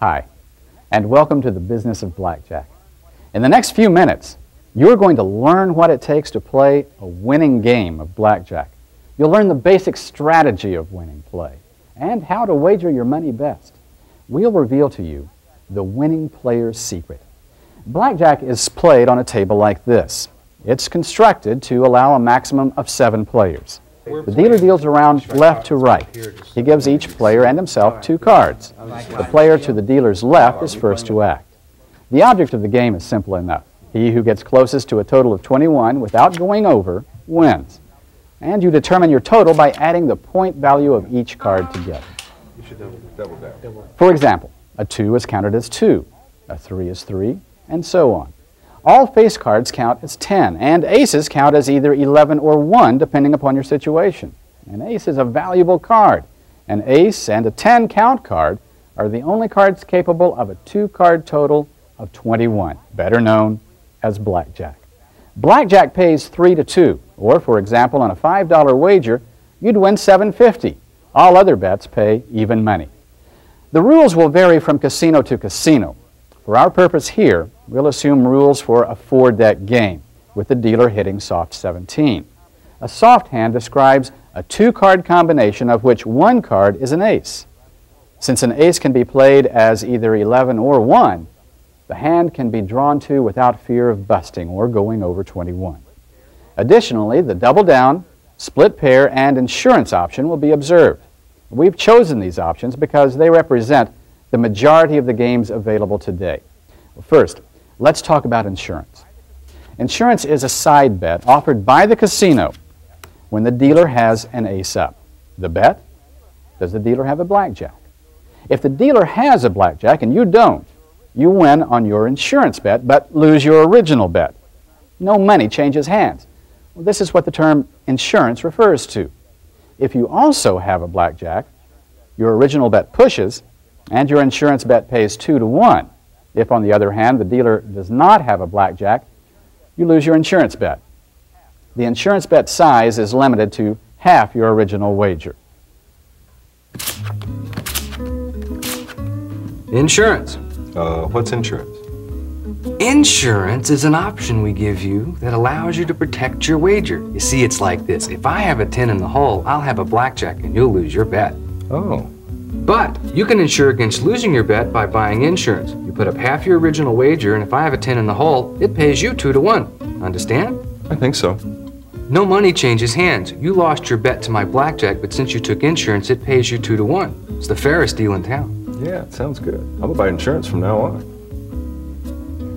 Hi, and welcome to the business of blackjack. In the next few minutes, you're going to learn what it takes to play a winning game of blackjack. You'll learn the basic strategy of winning play and how to wager your money best. We'll reveal to you the winning player's secret. Blackjack is played on a table like this. It's constructed to allow a maximum of 7 players. The dealer deals around left to right. He gives each player and himself 2 cards. The player to the dealer's left is first to act. The object of the game is simple enough. He who gets closest to a total of 21 without going over wins. And you determine your total by adding the point value of each card together. You should double down. For example, a 2 is counted as 2, a 3 is 3, and so on. All face cards count as 10, and aces count as either 11 or 1, depending upon your situation. An ace is a valuable card. An ace and a 10 count card are the only cards capable of a 2-card total of 21, better known as blackjack. Blackjack pays 3 to 2, or for example, on a $5 wager, you'd win $7.50. All other bets pay even money. The rules will vary from casino to casino. For our purpose here, we'll assume rules for a 4-deck game, with the dealer hitting soft 17. A soft hand describes a 2-card combination of which 1 card is an ace. Since an ace can be played as either 11 or 1, the hand can be drawn to without fear of busting or going over 21. Additionally, the double down, split pair, and insurance option will be observed. We've chosen these options because they represent the majority of the games available today. Well, first, let's talk about insurance. Insurance is a side bet offered by the casino when the dealer has an ace up. The bet? Does the dealer have a blackjack? If the dealer has a blackjack and you don't, you win on your insurance bet but lose your original bet. No money changes hands. Well, this is what the term insurance refers to. If you also have a blackjack, your original bet pushes and your insurance bet pays 2 to 1. If, on the other hand, the dealer does not have a blackjack, you lose your insurance bet. The insurance bet size is limited to half your original wager. Insurance. What's insurance? Insurance is an option we give you that allows you to protect your wager. You see, it's like this. If I have a 10 in the hole, I'll have a blackjack and you'll lose your bet. Oh. But you can insure against losing your bet by buying insurance. You put up half your original wager, and if I have a 10 in the hole, it pays you 2 to 1. Understand? I think so. No money changes hands. You lost your bet to my blackjack, but since you took insurance, it pays you 2 to 1. It's the fairest deal in town. Yeah, it sounds good. I'm gonna buy insurance from now on.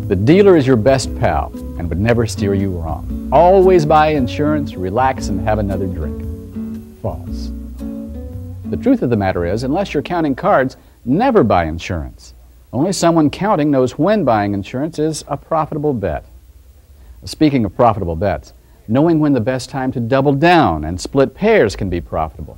The dealer is your best pal and would never steer you wrong. Always buy insurance, relax, and have another drink. False. The truth of the matter is, unless you're counting cards, never buy insurance. Only someone counting knows when buying insurance is a profitable bet. Speaking of profitable bets, knowing when the best time to double down and split pairs can be profitable.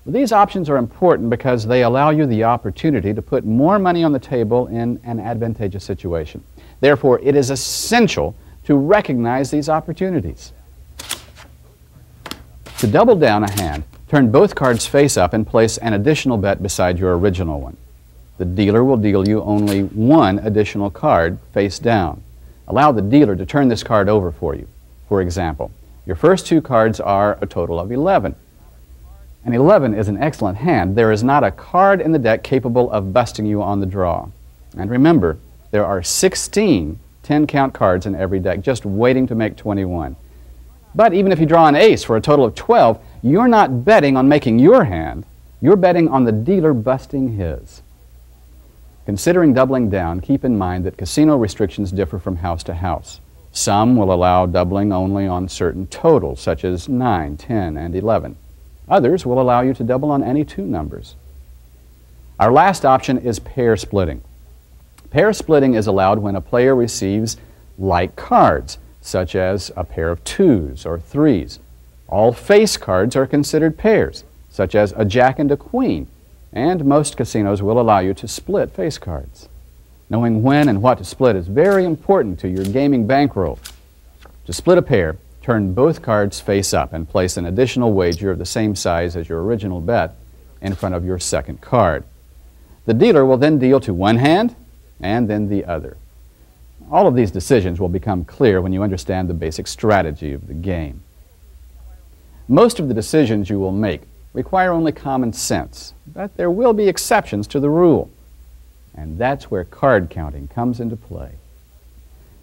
Well, these options are important because they allow you the opportunity to put more money on the table in an advantageous situation. Therefore, it is essential to recognize these opportunities. To double down a hand, turn both cards face up and place an additional bet beside your original one. The dealer will deal you only 1 additional card face down. Allow the dealer to turn this card over for you. For example, your first 2 cards are a total of 11. And 11 is an excellent hand. There is not a card in the deck capable of busting you on the draw. And remember, there are 16 10-count cards in every deck just waiting to make 21. But even if you draw an ace for a total of 12, you're not betting on making your hand. You're betting on the dealer busting his. Considering doubling down, keep in mind that casino restrictions differ from house to house. Some will allow doubling only on certain totals, such as 9, 10, and 11. Others will allow you to double on any 2 numbers. Our last option is pair splitting. Pair splitting is allowed when a player receives like cards, such as a pair of 2s or 3s. All face cards are considered pairs, such as a jack and a queen, and most casinos will allow you to split face cards. Knowing when and what to split is very important to your gaming bankroll. To split a pair, turn both cards face up and place an additional wager of the same size as your original bet in front of your second card. The dealer will then deal to one hand and then the other. All of these decisions will become clear when you understand the basic strategy of the game. Most of the decisions you will make require only common sense, but there will be exceptions to the rule. And that's where card counting comes into play.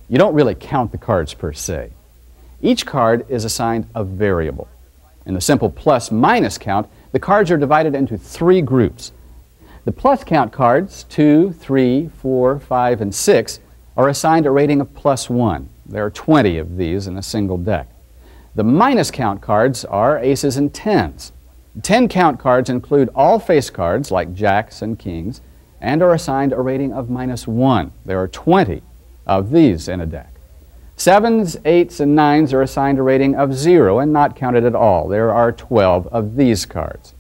You don't really count the cards per se. Each card is assigned a variable. In the simple plus-minus count, the cards are divided into three groups. The plus count cards, 2, 3, 4, 5, and 6, are assigned a rating of +1. There are 20 of these in a single deck. The minus count cards are aces and tens. 10 count cards include all face cards like jacks and kings and are assigned a rating of -1. There are 20 of these in a deck. 7s, 8s, and 9s are assigned a rating of 0 and not counted at all. There are 12 of these cards.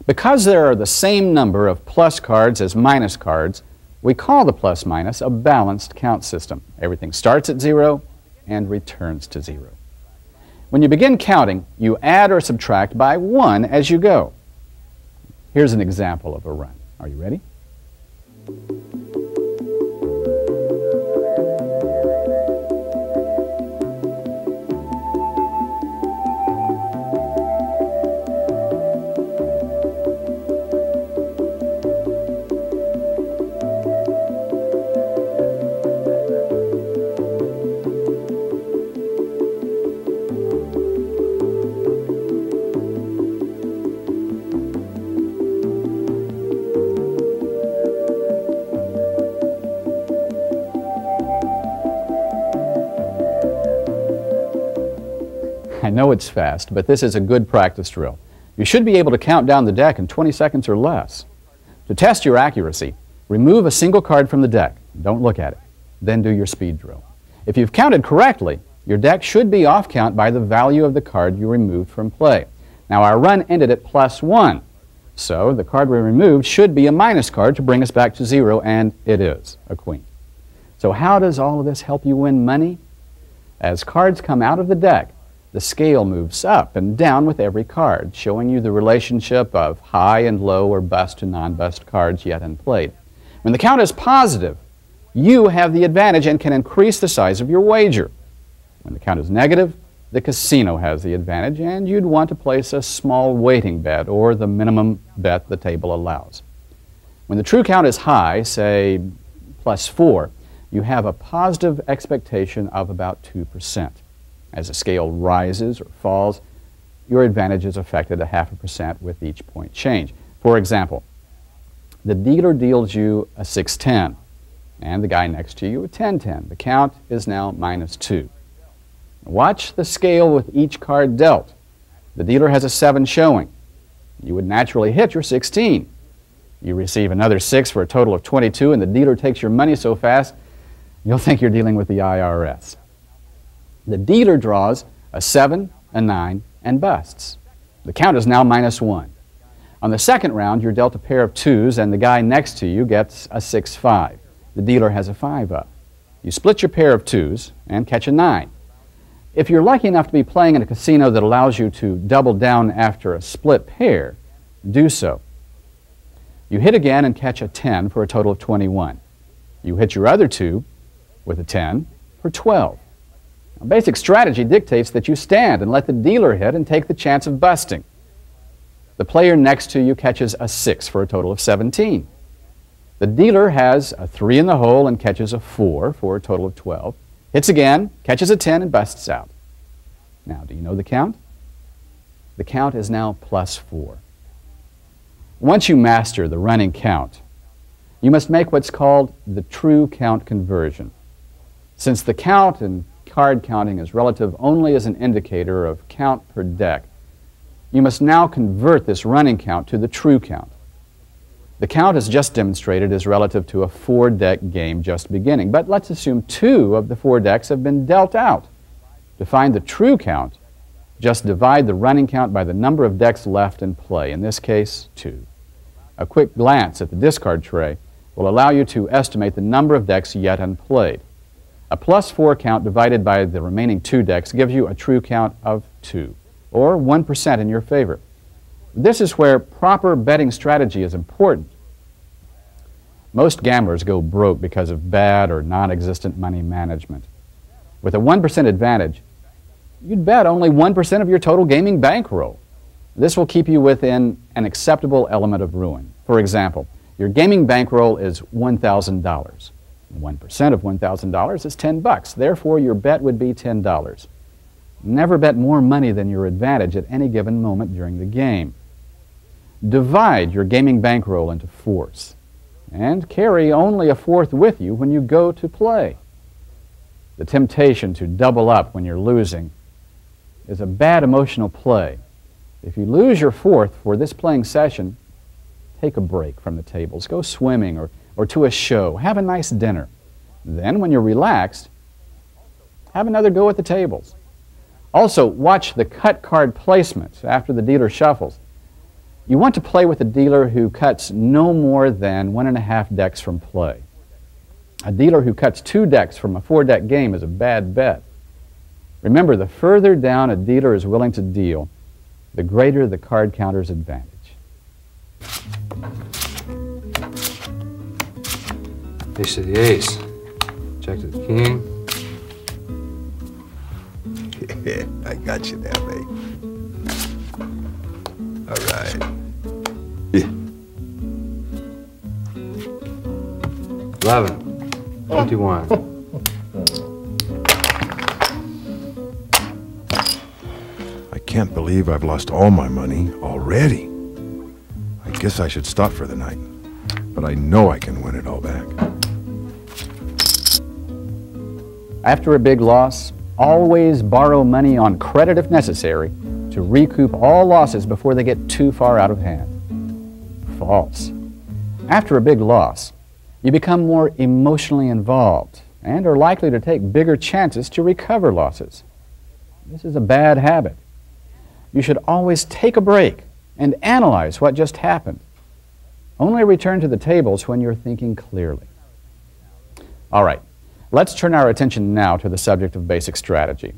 Because there are the same number of plus cards as minus cards, we call the plus-minus a balanced count system. Everything starts at 0 and returns to 0. When you begin counting, you add or subtract by 1 as you go. Here's an example of a run. Are you ready? I know it's fast, but this is a good practice drill. You should be able to count down the deck in 20 seconds or less. To test your accuracy, remove a single card from the deck. Don't look at it. Then do your speed drill. If you've counted correctly, your deck should be off count by the value of the card you removed from play. Now our run ended at +1, so the card we removed should be a minus card to bring us back to 0, and it is, a queen. So how does all of this help you win money? As cards come out of the deck, the scale moves up and down with every card, showing you the relationship of high and low or bust to non-bust cards yet unplayed. When the count is positive, you have the advantage and can increase the size of your wager. When the count is negative, the casino has the advantage and you'd want to place a small waiting bet or the minimum bet the table allows. When the true count is high, say +4, you have a positive expectation of about 2%. As the scale rises or falls, your advantage is affected 0.5% with each point change. For example, the dealer deals you a 6-10, and the guy next to you a 10-10. The count is now -2. Watch the scale with each card dealt. The dealer has a 7 showing. You would naturally hit your 16. You receive another 6 for a total of 22, and the dealer takes your money so fast, you'll think you're dealing with the IRS. The dealer draws a 7, a 9, and busts. The count is now -1. On the second round, you're dealt a pair of 2s, and the guy next to you gets a 6-5. The dealer has a 5 up. You split your pair of 2s and catch a 9. If you're lucky enough to be playing in a casino that allows you to double down after a split pair, do so. You hit again and catch a 10 for a total of 21. You hit your other 2 with a 10 for 12. Basic strategy dictates that you stand and let the dealer hit and take the chance of busting. The player next to you catches a 6 for a total of 17. The dealer has a 3 in the hole and catches a 4 for a total of 12. Hits again, catches a 10, and busts out. Now, do you know the count? The count is now +4. Once you master the running count, you must make what's called the true count conversion. Since the count in card counting is relative only as an indicator of count per deck, you must now convert this running count to the true count. The count as just demonstrated is relative to a 4-deck game just beginning, but let's assume 2 of the 4 decks have been dealt out. To find the true count, just divide the running count by the number of decks left in play, in this case 2. A quick glance at the discard tray will allow you to estimate the number of decks yet unplayed. A +4 count divided by the remaining 2 decks gives you a true count of 2, or 1% in your favor. This is where proper betting strategy is important. Most gamblers go broke because of bad or non-existent money management. With a 1% advantage, you'd bet only 1% of your total gaming bankroll. This will keep you within an acceptable element of ruin. For example, your gaming bankroll is $1,000. 1% of $1,000 is $10. Therefore, your bet would be $10. Never bet more money than your advantage at any given moment during the game. Divide your gaming bankroll into fourths and carry only a fourth with you when you go to play. The temptation to double up when you're losing is a bad emotional play. If you lose your fourth for this playing session, take a break from the tables. Go swimming or to a show. Have a nice dinner. Then, when you're relaxed, have another go at the tables. Also, watch the cut card placement after the dealer shuffles. You want to play with a dealer who cuts no more than 1.5 decks from play. A dealer who cuts 2 decks from a 4-deck game is a bad bet. Remember, the further down a dealer is willing to deal, the greater the card counter's advantage. Ace to the ace. Check to the king. Yeah, I got you there, mate. All right. Yeah. 11. 21. I can't believe I've lost all my money already. I guess I should stop for the night. But I know I can win it all back. After a big loss, always borrow money on credit if necessary to recoup all losses before they get too far out of hand. False. After a big loss, you become more emotionally involved and are likely to take bigger chances to recover losses. This is a bad habit. You should always take a break and analyze what just happened. Only return to the tables when you're thinking clearly. All right, let's turn our attention now to the subject of basic strategy.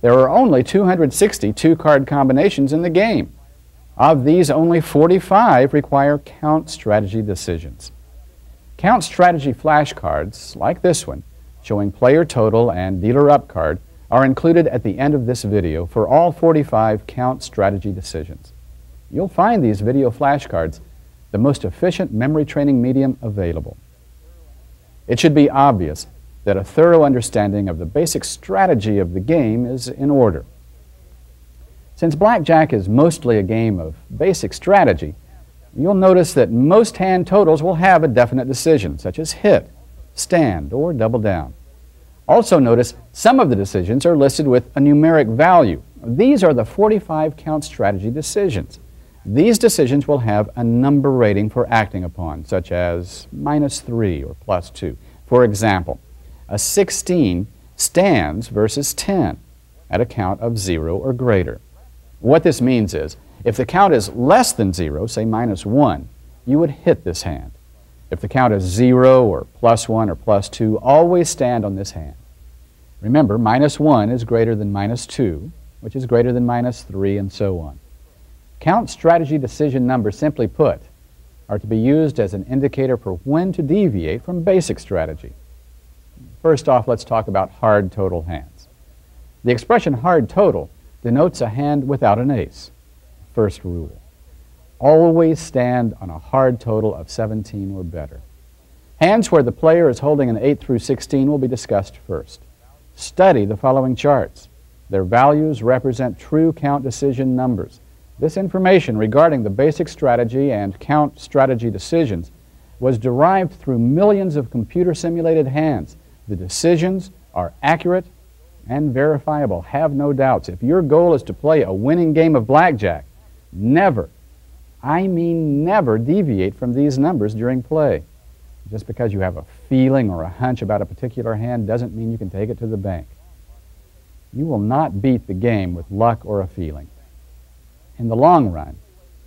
There are only 260 two-card combinations in the game. Of these, only 45 require count strategy decisions. Count strategy flashcards, like this one, showing player total and dealer up card, are included at the end of this video for all 45 count strategy decisions. You'll find these video flashcards the most efficient memory training medium available. It should be obvious that a thorough understanding of the basic strategy of the game is in order. Since blackjack is mostly a game of basic strategy, you'll notice that most hand totals will have a definite decision, such as hit, stand, or double down. Also notice some of the decisions are listed with a numeric value. These are the 45 count strategy decisions. These decisions will have a number rating for acting upon, such as -3 or +2. For example, a 16 stands versus 10 at a count of 0 or greater. What this means is, if the count is less than 0, say -1, you would hit this hand. If the count is 0 or +1 or +2, always stand on this hand. Remember, -1 is greater than -2, which is greater than -3, and so on. Count strategy decision numbers, simply put, are to be used as an indicator for when to deviate from basic strategy. First off, let's talk about hard total hands. The expression hard total denotes a hand without an ace. First rule: always stand on a hard total of 17 or better. Hands where the player is holding an 8 through 16 will be discussed first. Study the following charts. Their values represent true count decision numbers. This information regarding the basic strategy and count strategy decisions was derived through millions of computer-simulated hands. The decisions are accurate and verifiable. Have no doubts. If your goal is to play a winning game of blackjack, never, I mean never, deviate from these numbers during play. Just because you have a feeling or a hunch about a particular hand doesn't mean you can take it to the bank. You will not beat the game with luck or a feeling. In the long run,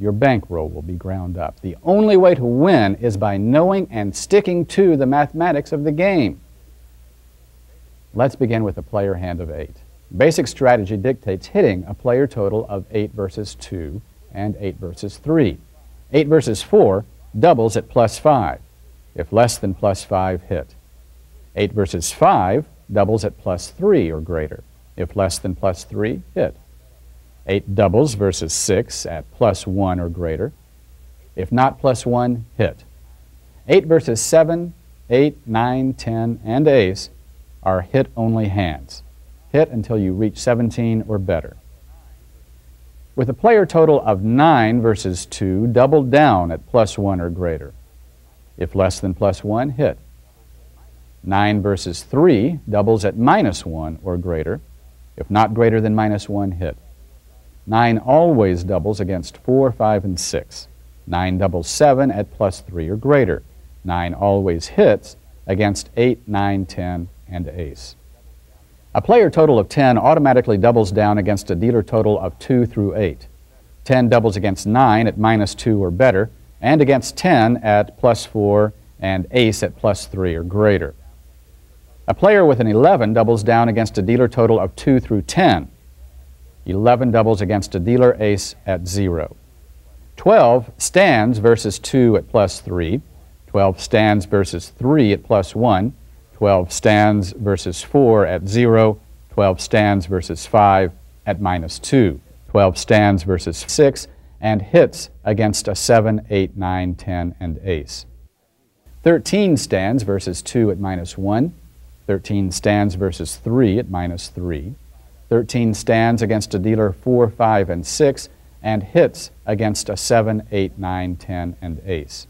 your bankroll will be ground up. The only way to win is by knowing and sticking to the mathematics of the game. Let's begin with a player hand of 8. Basic strategy dictates hitting a player total of 8 versus 2 and 8 versus 3. 8 versus 4 doubles at +5. If less than +5, hit. 8 versus 5 doubles at +3 or greater. If less than +3, hit. 8 doubles versus 6 at +1 or greater. If not +1, hit. 8 versus 7, 8, 9, 10, and ace are hit-only hands. Hit until you reach 17 or better. With a player total of 9 versus 2, double down at +1 or greater. If less than +1, hit. 9 versus 3 doubles at -1 or greater. If not greater than -1, hit. 9 always doubles against 4, 5, and 6. 9 doubles 7 at +3 or greater. 9 always hits against 8, 9, 10, and ace. A player total of 10 automatically doubles down against a dealer total of 2 through 8. 10 doubles against 9 at -2 or better, and against 10 at +4 and ace at +3 or greater. A player with an 11 doubles down against a dealer total of 2 through 10. 11 doubles against a dealer ace at 0. 12 stands versus 2 at +3. 12 stands versus 3 at +1. 12 stands versus 4 at 0. 12 stands versus 5 at -2. 12 stands versus 6 and hits against a 7, 8, 9, 10, and ace. 13 stands versus 2 at -1. 13 stands versus 3 at -3. 13 stands against a dealer 4, 5, and 6 and hits against a 7, 8, 9, 10, and ace.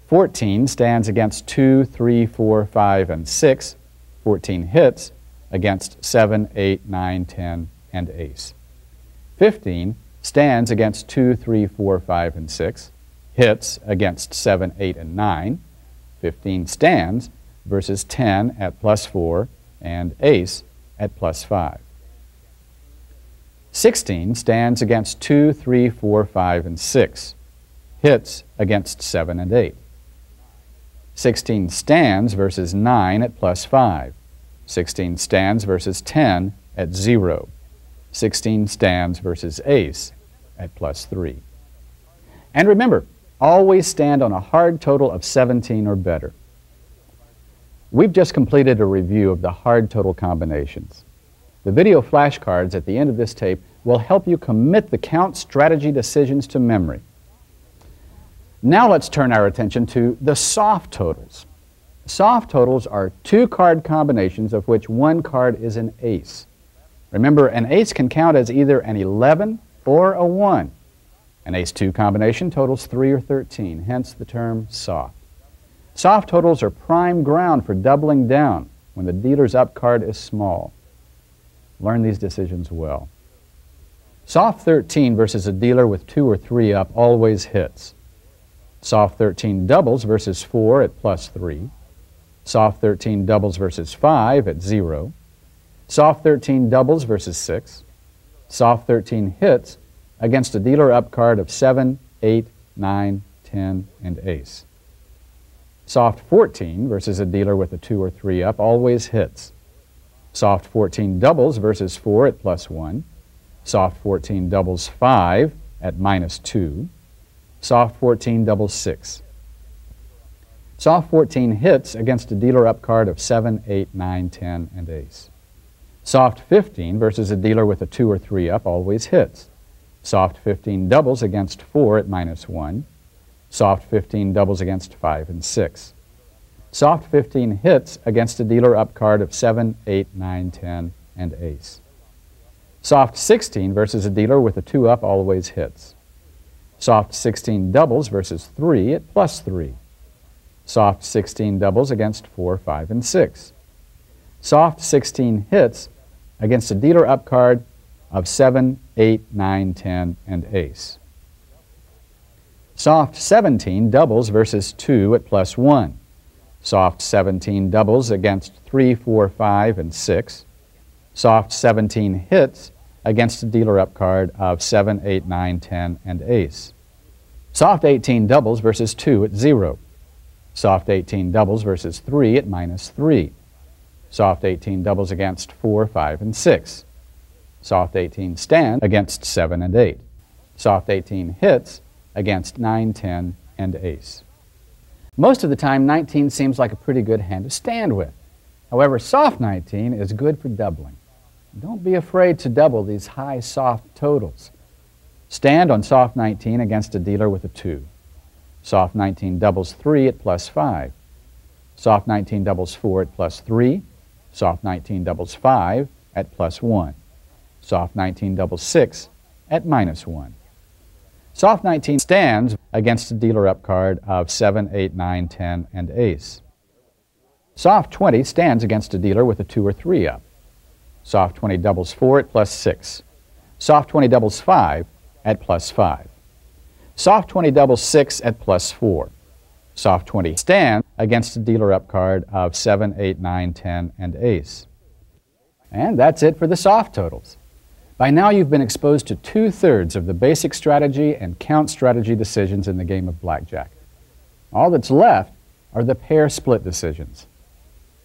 14 stands against 2, 3, 4, 5, and 6. 14 hits against 7, 8, 9, 10, and ace. 15 stands against 2, 3, 4, 5, and 6. Hits against 7, 8, and 9. 15 stands versus 10 at +4 and ace at +5. 16 stands against 2, 3, 4, 5, and 6. Hits against 7 and 8. 16 stands versus 9 at +5. 16 stands versus 10 at 0. 16 stands versus ace at +3. And remember, always stand on a hard total of 17 or better. We've just completed a review of the hard total combinations. The video flashcards at the end of this tape will help you commit the count strategy decisions to memory. Now let's turn our attention to the soft totals. Soft totals are 2 card combinations of which 1 card is an ace. Remember, an ace can count as either an 11 or a 1. An ace-2 combination totals 3 or 13, hence the term soft. Soft totals are prime ground for doubling down when the dealer's up card is small. Learn these decisions well. Soft 13 versus a dealer with 2 or 3 up always hits. Soft 13 doubles versus 4 at +3. Soft 13 doubles versus 5 at 0. Soft 13 doubles versus 6. Soft 13 hits against a dealer up card of 7, 8, 9, 10, and ace. Soft 14 versus a dealer with a 2 or 3 up always hits. Soft 14 doubles versus 4 at +1. Soft 14 doubles 5 at -2. Soft 14 doubles 6. Soft 14 hits against a dealer up card of 7, 8, 9, 10, and ace. Soft 15 versus a dealer with a 2 or 3 up always hits. Soft 15 doubles against 4 at -1. Soft 15 doubles against 5 and 6. Soft 15 hits against a dealer up card of 7, 8, 9, 10, and ace. Soft 16 versus a dealer with a 2 up always hits. Soft 16 doubles versus 3 at +3. Soft 16 doubles against 4, 5, and 6. Soft 16 hits against a dealer up card of 7, 8, 9, 10, and ace. Soft 17 doubles versus 2 at +1. Soft 17 doubles against 3, 4, 5, and 6. Soft 17 hits against a dealer up card of 7, 8, 9, 10, and ace. Soft 18 doubles versus 2 at 0. Soft 18 doubles versus 3 at -3. Soft 18 doubles against 4, 5, and 6. Soft 18 stands against 7 and 8. Soft 18 hits against 9, 10, and ace. Most of the time, 19 seems like a pretty good hand to stand with. However, soft 19 is good for doubling. Don't be afraid to double these high soft totals. Stand on soft 19 against a dealer with a 2. Soft 19 doubles 3 at plus 5. Soft 19 doubles 4 at plus 3. Soft 19 doubles 5 at plus 1. Soft 19 doubles 6 at minus 1. Soft 19 stands against a dealer up card of 7, 8, 9, 10, and ace. Soft 20 stands against a dealer with a 2 or 3 up. Soft 20 doubles 4 at plus 6. Soft 20 doubles 5 at plus 5. Soft 20 doubles 6 at plus 4. Soft 20 stands against a dealer up card of 7, 8, 9, 10, and ace. And that's it for the soft totals. By now you've been exposed to 2/3 of the basic strategy and count strategy decisions in the game of blackjack. All that's left are the pair split decisions.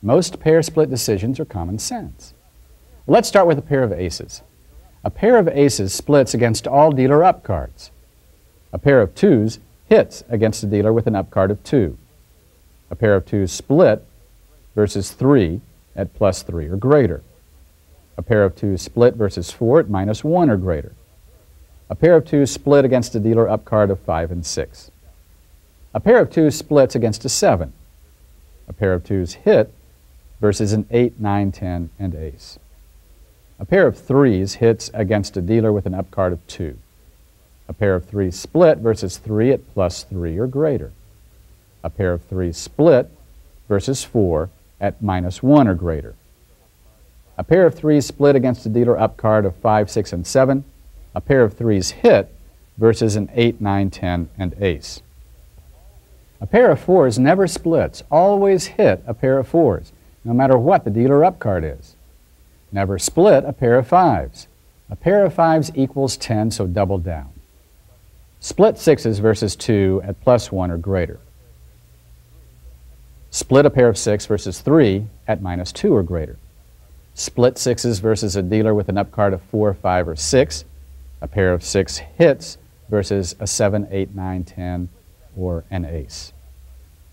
Most pair split decisions are common sense. Let's start with a pair of aces. A pair of aces splits against all dealer up cards. A pair of 2s hits against a dealer with an up card of 2. A pair of 2s split versus 3 at plus 3 or greater. A pair of 2s split versus 4 at minus 1 or greater. A pair of 2s split against a dealer up card of 5 and 6. A pair of 2s splits against a 7. A pair of 2s hit versus an 8, 9, 10, and ace. A pair of 3s hits against a dealer with an up card of 2. A pair of 3s split versus 3 at plus 3 or greater. A pair of 3s split versus 4 at minus 1 or greater. A pair of 3s split against a dealer up card of 5, 6, and 7. A pair of 3s hit versus an 8, 9, 10, and ace. A pair of 4s never splits, always hit a pair of 4s, no matter what the dealer up card is. Never split a pair of 5s. A pair of 5s equals 10, so double down. Split 6s versus 2 at plus 1 or greater. Split a pair of 6 versus 3 at minus 2 or greater. Split 6s versus a dealer with an up card of 4, 5, or 6. A pair of 6 hits versus a 7, 8, 9, 10, or an ace.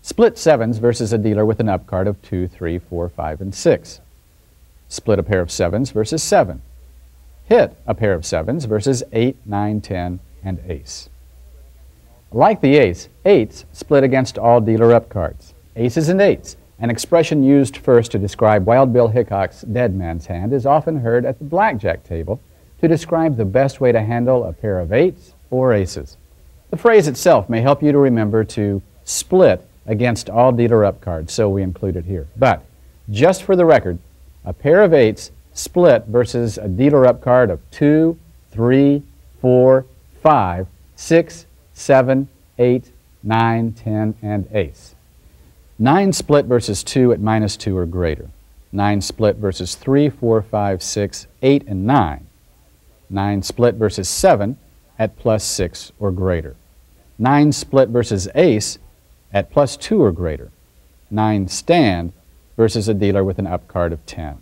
Split 7s versus a dealer with an up card of 2, 3, 4, 5, and 6. Split a pair of 7s versus 7. Hit a pair of 7s versus 8, 9, 10, and ace. Like the ace, 8s split against all dealer up cards. Aces and 8s, an expression used first to describe Wild Bill Hickok's dead man's hand, is often heard at the blackjack table to describe the best way to handle a pair of 8s or aces. The phrase itself may help you to remember to split against all dealer up cards, so we include it here. But, just for the record, a pair of 8s split versus a dealer up card of 2, 3, 4, 5, 6, 7, 8, 9, 10, and ace. 9 split versus 2 at minus 2 or greater. 9 split versus 3, 4, 5, 6, 8, and 9. 9 split versus 7 at plus 6 or greater. 9 split versus ace at plus 2 or greater. 9 stand versus a dealer with an up card of 10.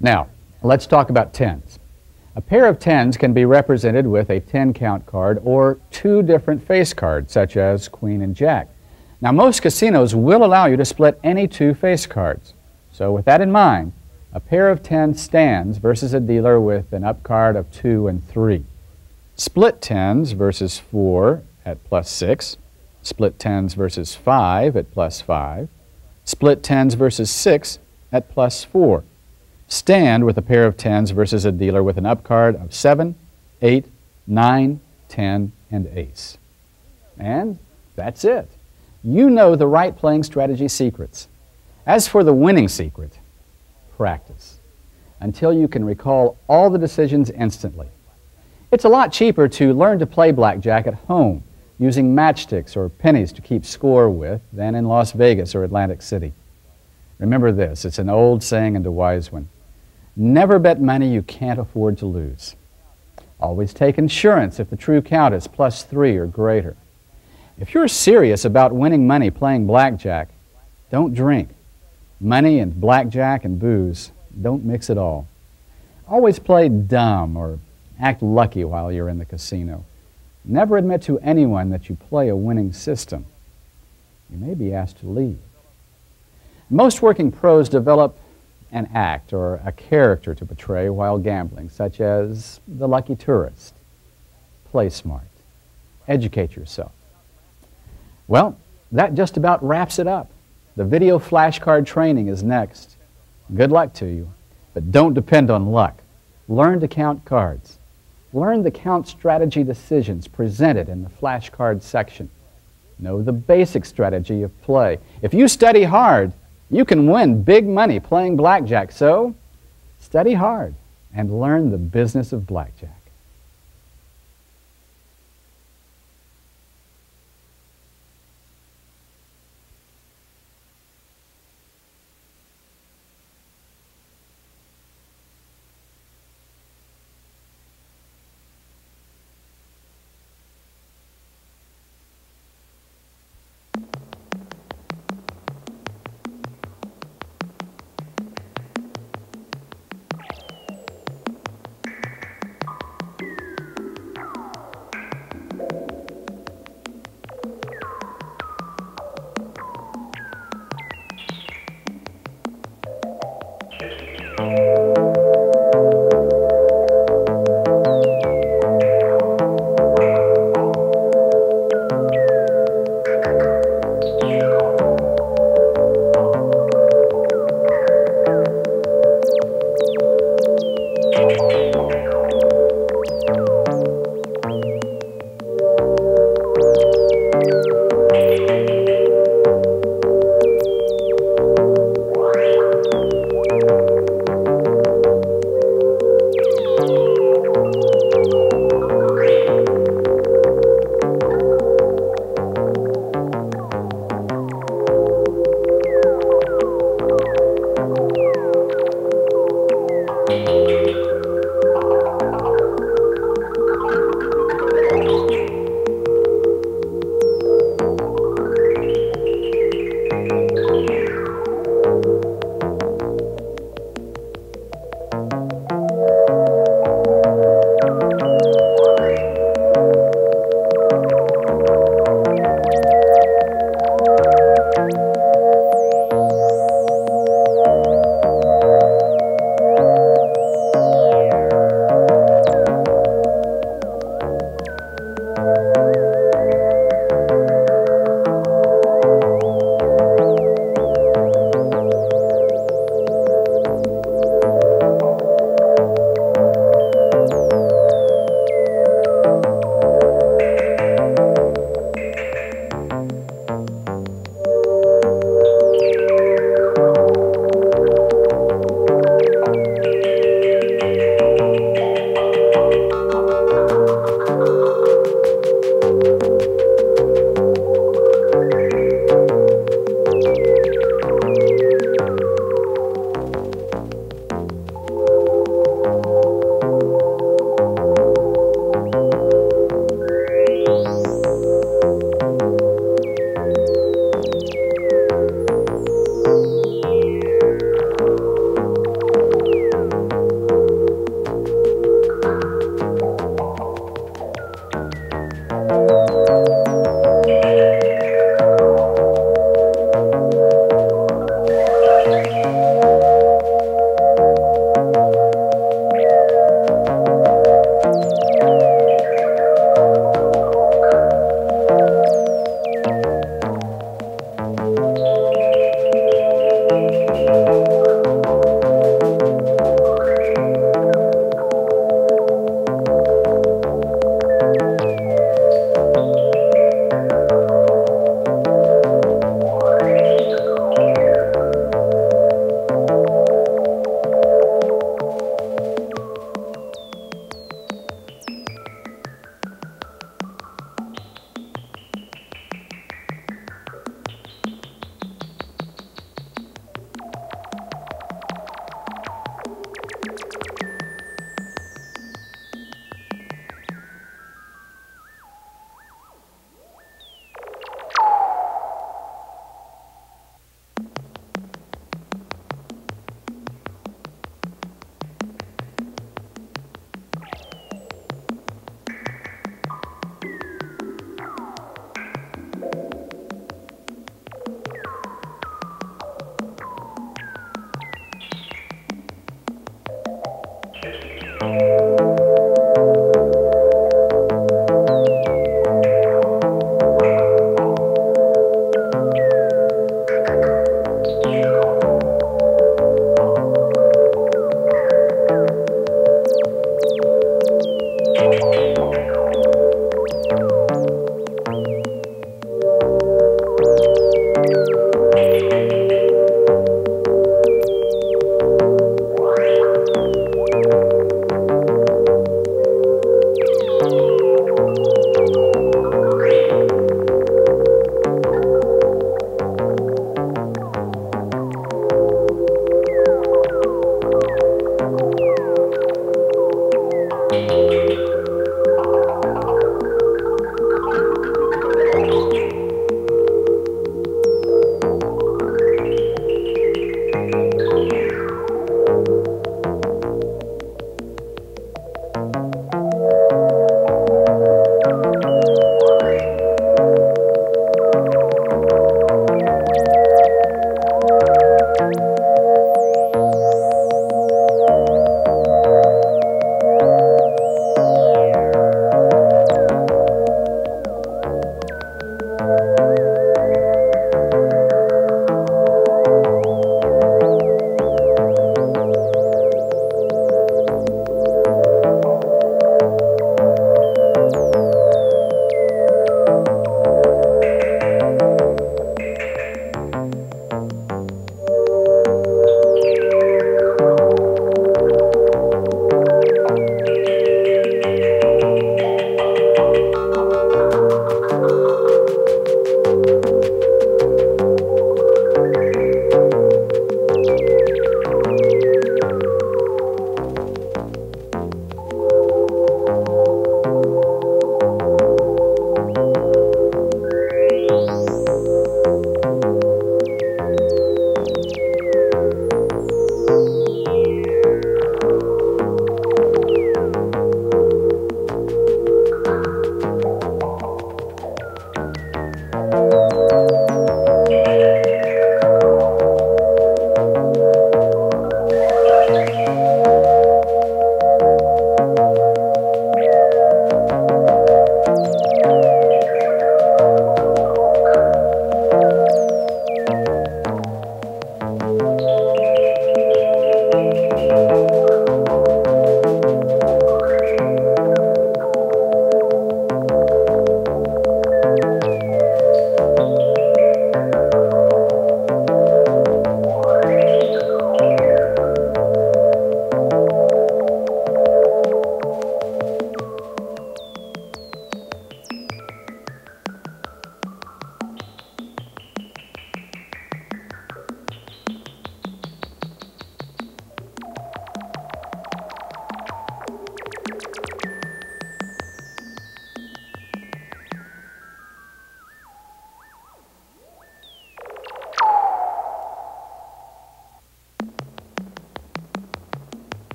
Now, let's talk about 10s. A pair of 10s can be represented with a 10-count card or 2 different face cards, such as Queen and Jack. Now, most casinos will allow you to split any 2 face cards. So with that in mind, a pair of 10 stands versus a dealer with an up card of 2 and 3. Split 10s versus 4 at plus 6. Split 10s versus 5 at plus 5. Split 10s versus 6 at plus 4. Stand with a pair of 10s versus a dealer with an up card of 7, 8, 9, 10, and ace. And that's it. You know the right playing strategy secrets. As for the winning secret, practice until you can recall all the decisions instantly. It's a lot cheaper to learn to play blackjack at home using matchsticks or pennies to keep score with than in Las Vegas or Atlantic City. Remember this, it's an old saying and a wise one. Never bet money you can't afford to lose. Always take insurance if the true count is plus 3 or greater. If you're serious about winning money playing blackjack, don't drink. Money and blackjack and booze, don't mix it all. Always play dumb or act lucky while you're in the casino. Never admit to anyone that you play a winning system. you may be asked to leave. Most working pros develop an act or a character to portray while gambling, such as the lucky tourist, play smart, educate yourself. Well, that just about wraps it up. The video flashcard training is next. Good luck to you, but don't depend on luck. Learn to count cards. Learn the count strategy decisions presented in the flashcard section. Know the basic strategy of play. If you study hard, you can win big money playing blackjack. So, study hard and learn the business of blackjack.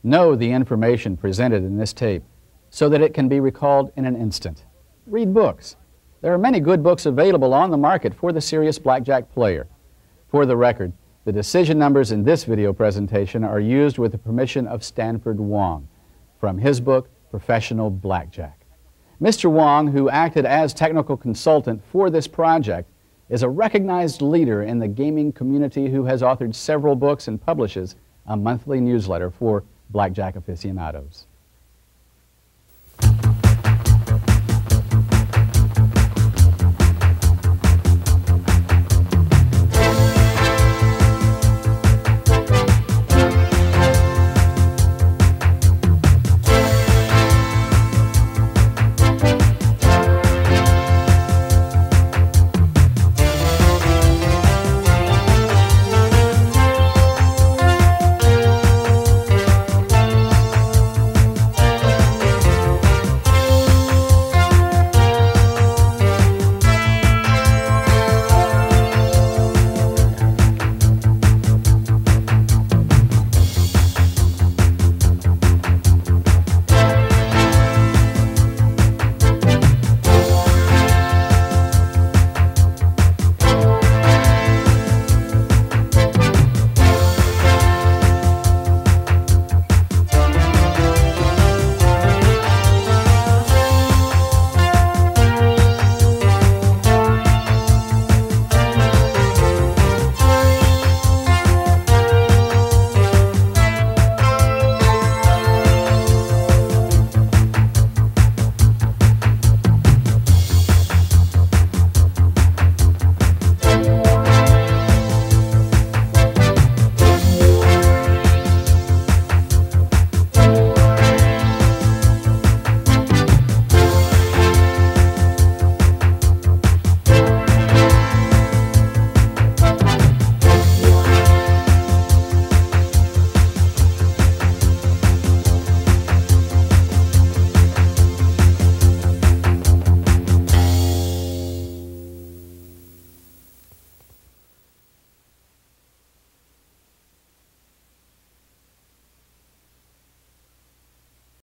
Know the information presented in this tape so that it can be recalled in an instant. Read books. There are many good books available on the market for the serious blackjack player. For the record, the decision numbers in this video presentation are used with the permission of Stanford Wong from his book, Professional Blackjack. Mr. Wong, who acted as technical consultant for this project, is a recognized leader in the gaming community who has authored several books and publishes a monthly newsletter for blackjack aficionados.